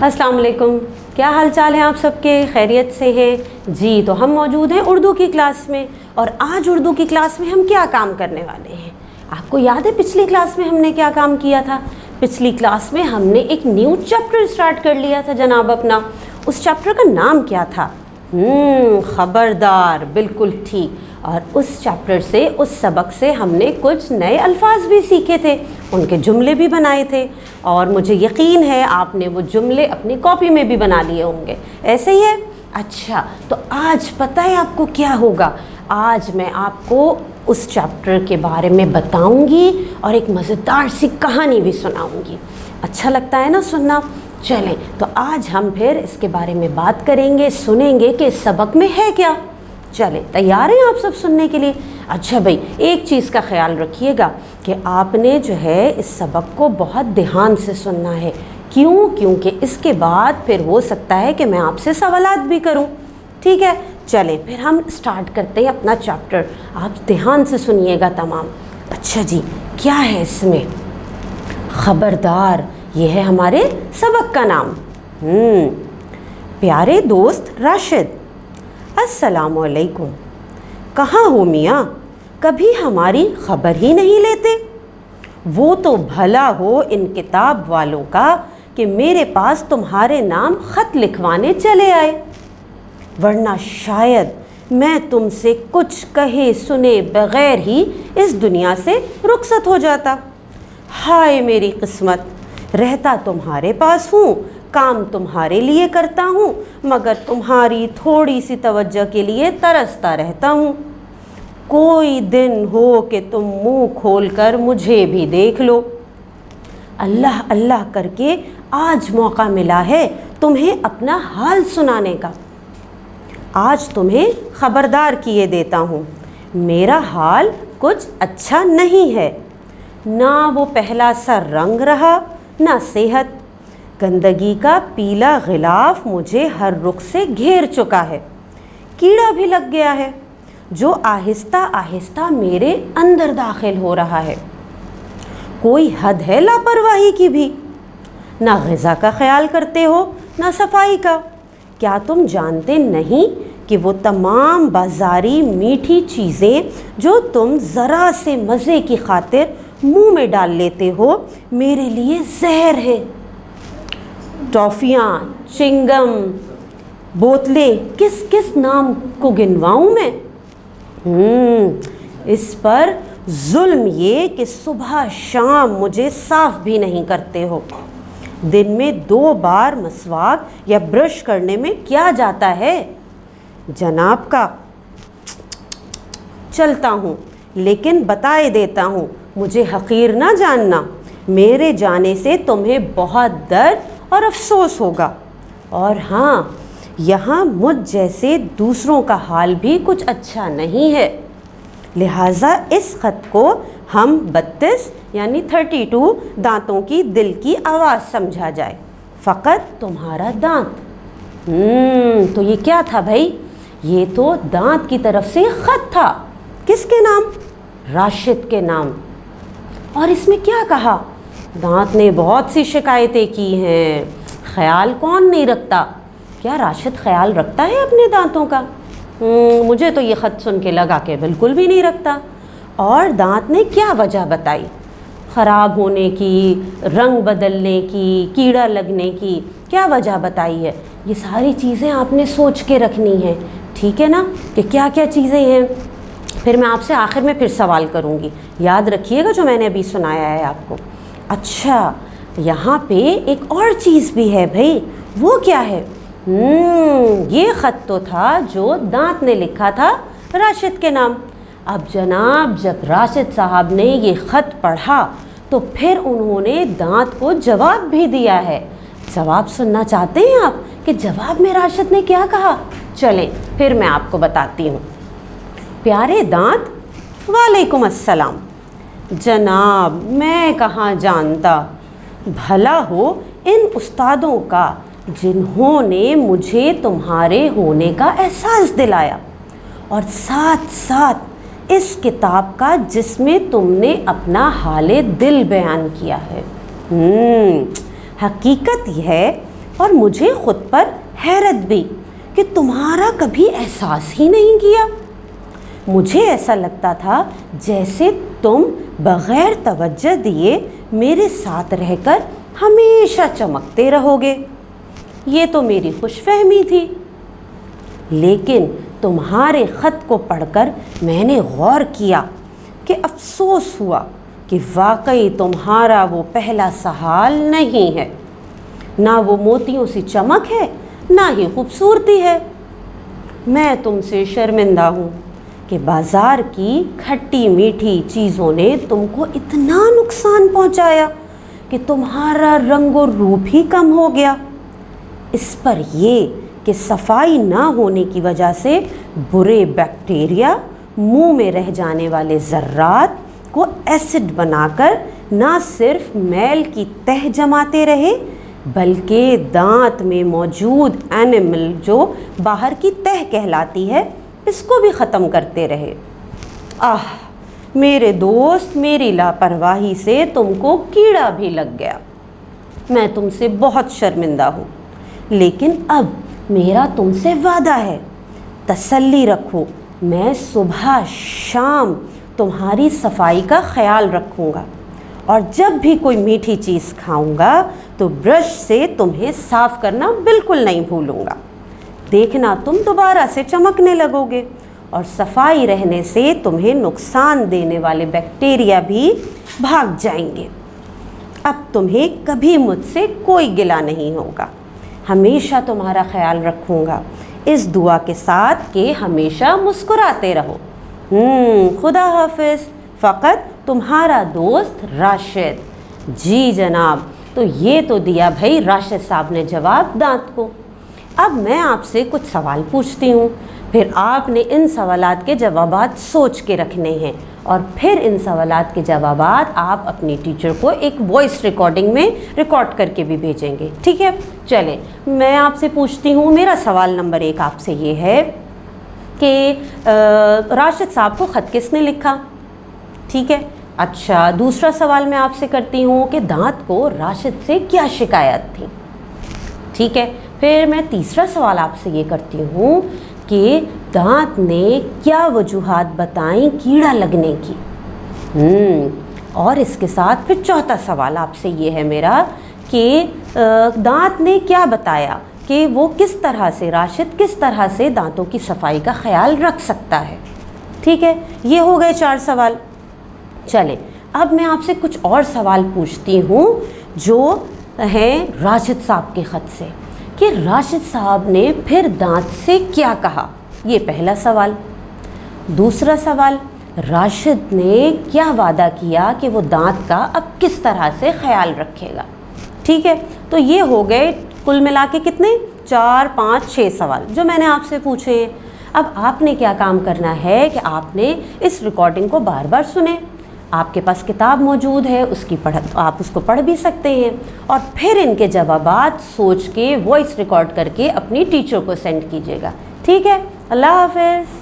अस्सलाम वालेकुम। क्या हाल चाल है आप सबके? खैरियत से हैं जी? तो हम मौजूद हैं उर्दू की क्लास में, और आज उर्दू की क्लास में हम क्या काम करने वाले हैं? आपको याद है पिछली क्लास में हमने क्या काम किया था? पिछली क्लास में हमने एक न्यू चैप्टर स्टार्ट कर लिया था जनाब अपना। उस चैप्टर का नाम क्या था? खबरदार, बिल्कुल ठीक। और उस चैप्टर से, उस सबक से हमने कुछ नए अल्फाज भी सीखे थे, उनके जुमले भी बनाए थे, और मुझे यकीन है आपने वो जुमले अपनी कॉपी में भी बना लिए होंगे। ऐसे ही है? अच्छा, तो आज पता है आपको क्या होगा? आज मैं आपको उस चैप्टर के बारे में बताऊंगी और एक मज़ेदार सी कहानी भी सुनाऊंगी। अच्छा लगता है ना सुनना? चलें, तो आज हम फिर इसके बारे में बात करेंगे, सुनेंगे कि इस सबक में है क्या। चलें, तैयार हैं आप सब सुनने के लिए? अच्छा भाई, एक चीज़ का ख्याल रखिएगा कि आपने जो है इस सबक को बहुत ध्यान से सुनना है। क्यों? क्योंकि इसके बाद फिर हो सकता है कि मैं आपसे सवालात भी करूं। ठीक है, चलें फिर हम स्टार्ट करते हैं अपना चैप्टर। आप ध्यान से सुनिएगा तमाम। अच्छा जी, क्या है इसमें? खबरदार, ये है हमारे सबक का नाम। प्यारे दोस्त राशिद, अस्सलामु अलैकुम। कहाँ हो मियाँ? कभी हमारी खबर ही नहीं लेते। वो तो भला हो इन किताब वालों का कि मेरे पास तुम्हारे नाम ख़त लिखवाने चले आए, वरना शायद मैं तुमसे कुछ कहे सुने बग़ैर ही इस दुनिया से रुखसत हो जाता। हाय मेरी किस्मत, रहता तुम्हारे पास हूँ, काम तुम्हारे लिए करता हूँ, मगर तुम्हारी थोड़ी सी तवज्जो के लिए तरसता रहता हूँ। कोई दिन हो कि तुम मुँह खोलकर मुझे भी देख लो। अल्लाह अल्लाह करके आज मौका मिला है तुम्हें अपना हाल सुनाने का। आज तुम्हें ख़बरदार किए देता हूँ, मेरा हाल कुछ अच्छा नहीं है। ना वो पहला सा रंग रहा, ना सेहत। गंदगी का पीला गिलाफ मुझे हर रुख से घेर चुका है। कीड़ा भी लग गया है जो आहिस्ता आहिस्ता मेरे अंदर दाखिल हो रहा है। कोई हद है लापरवाही की भी। ना ग़िज़ा का ख्याल करते हो, ना सफाई का। क्या तुम जानते नहीं कि वो तमाम बाज़ारी मीठी चीज़ें जो तुम ज़रा से मज़े की खातिर मुंह में डाल लेते हो, मेरे लिए जहर है। टॉफ़ियाँ, चिंगम, बोतलें, किस किस नाम को गिनवाऊँ मैं? इस पर जुल्म ये कि सुबह शाम मुझे साफ़ भी नहीं करते हो। दिन में 2 बार मसवाक या ब्रश करने में क्या जाता है जनाब का? चलता हूँ, लेकिन बताए देता हूँ, मुझे हक़ीर ना जानना। मेरे जाने से तुम्हें बहुत दर्द और अफसोस होगा। और हाँ, यहाँ मुझ जैसे दूसरों का हाल भी कुछ अच्छा नहीं है। लिहाजा इस ख़त को हम 32 यानी 32 दांतों की दिल की आवाज़ समझा जाए। फ़कत तुम्हारा दांत। तो ये क्या था भाई? ये तो दांत की तरफ से ख़त था। किसके नाम? राशिद के नाम। और इसमें क्या कहा? दांत ने बहुत सी शिकायतें की हैं। ख्याल कौन नहीं रखता? क्या राशिद ख्याल रखता है अपने दांतों का? मुझे तो ये ख़त सुन के लगा कि बिल्कुल भी नहीं रखता। और दांत ने क्या वजह बताई? ख़राब होने की, रंग बदलने की, कीड़ा लगने की क्या वजह बताई है? ये सारी चीज़ें आपने सोच के रखनी है, ठीक है ना, कि क्या क्या चीज़ें हैं। फिर मैं आपसे आखिर में फिर सवाल करूँगी, याद रखिएगा जो मैंने अभी सुनाया है आपको। अच्छा, यहाँ पे एक और चीज़ भी है भाई। वो क्या है? ये ख़त तो था जो दांत ने लिखा था राशिद के नाम। अब जनाब, जब राशिद साहब ने ये ख़त पढ़ा तो फिर उन्होंने दांत को जवाब भी दिया है। जवाब सुनना चाहते हैं आप कि जवाब में राशिद ने क्या कहा? चलें फिर मैं आपको बताती हूँ। प्यारे दांत, वालेकुम अस्सलाम। जनाब, मैं कहाँ जानता। भला हो इन उस्तादों का जिन्होंने मुझे तुम्हारे होने का एहसास दिलाया, और साथ साथ इस किताब का जिसमें तुमने अपना हाले दिल बयान किया है। हकीकत यह है اور مجھے خود پر حیرت بھی کہ تمہارا کبھی احساس ہی نہیں کیا۔ مجھے ایسا لگتا تھا جیسے تم بغیر توجہ دیے میرے ساتھ رہ کر ہمیشہ چمکتے رہو گے۔ یہ تو میری خوش فہمی تھی، لیکن تمہارے خط کو پڑھ کر میں نے غور کیا کہ افسوس ہوا کہ واقعی تمہارا وہ پہلا سا حال نہیں ہے، نہ وہ موتیوں سی چمک ہے، نہ ہی خوبصورتی ہے۔ میں تم سے شرمندہ ہوں کہ بازار کی کھٹی میٹھی چیزوں نے تم کو اتنا نقصان پہنچایا کہ تمہارا رنگ و روپ ہی کم ہو گیا۔ اس پر یہ کہ صفائی نہ ہونے کی وجہ سے برے بیکٹیریا منہ میں رہ جانے والے ذرات کو ایسڈ بنا کر نہ صرف میل کی تہ جماتے رہے بلکہ دانت میں موجود اینمل جو باہر کی تہ کہلاتی ہے اس کو بھی ختم کرتے رہے۔ میرے دوست، میری لاپرواہی سے تم کو کیڑا بھی لگ گیا۔ میں تم سے بہت شرمندہ ہوں، لیکن اب میرا تم سے وعدہ ہے، تسلی رکھو، میں صبح شام تمہاری صفائی کا خیال رکھوں گا، اور جب بھی کوئی میٹھی چیز کھاؤں گا تو برش سے تمہیں صاف کرنا بالکل نہیں بھولوں گا۔ دیکھنا تم دوبارہ سے چمکنے لگو گے، اور صفائی رہنے سے تمہیں نقصان دینے والے بیکٹیریا بھی بھاگ جائیں گے۔ اب تمہیں کبھی مجھ سے کوئی گلہ نہیں ہوگا، ہمیشہ تمہارا خیال رکھوں گا، اس دعا کے ساتھ کہ ہمیشہ مسکراتے رہو۔ خدا حافظ، فقط تمہارا دوست راشد۔ جی جناب، تو یہ تو دیا بھائی راشد صاحب نے جواب دانت کو۔ اب میں آپ سے کچھ سوال پوچھتی ہوں، پھر آپ نے ان سوالات کے جوابات سوچ کے رکھنے ہیں، اور پھر ان سوالات کے جوابات آپ اپنی ٹیچر کو ایک وائس ریکارڈنگ میں ریکارڈ کر کے بھی بھیجیں گے، ٹھیک ہے؟ چلیں، میں آپ سے پوچھتی ہوں، میرا سوال نمبر 1 آپ سے یہ ہے کہ راشد صاحب کو خط کس نے لکھا؟ ٹھیک ہے۔ اچھا، دوسرا سوال میں آپ سے کرتی ہوں کہ دانت کو راشد سے کیا شکایت تھی؟ ٹھیک ہے۔ پھر میں تیسرا سوال آپ سے یہ کرتی ہوں کہ دانت نے کیا وجوہات بتائیں کیڑا لگنے کی؟ اور اس کے ساتھ پھر چوتھا سوال آپ سے یہ ہے میرا کہ دانت نے کیا بتایا کہ وہ کس طرح سے، راشد کس طرح سے دانتوں کی صفائی کا خیال رکھ سکتا ہے؟ ٹھیک ہے، یہ ہو گئے 4 سوال۔ چلیں، اب میں آپ سے کچھ اور سوال پوچھتی ہوں جو ہیں راشد صاحب کے خط سے، کہ راشد صاحب نے پھر دانت سے کیا کہا؟ یہ پہلا سوال۔ دوسرا سوال، راشد نے کیا وعدہ کیا کہ وہ دانت کا اب کس طرح سے خیال رکھے گا؟ ٹھیک ہے، تو یہ ہو گئے کل ملا کے کتنے؟ 4 5 6 سوال جو میں نے آپ سے پوچھے ہیں۔ اب آپ نے کیا کام کرنا ہے کہ آپ نے اس ریکارڈنگ کو بار بار سنیں۔ آپ کے پاس کتاب موجود ہے، آپ اس کو پڑھ بھی سکتے ہیں، اور پھر ان کے جوابات سوچ کے وائس ریکارڈ کر کے اپنی ٹیچر کو سینڈ کیجیے گا، ٹھیک ہے؟ اللہ حافظ۔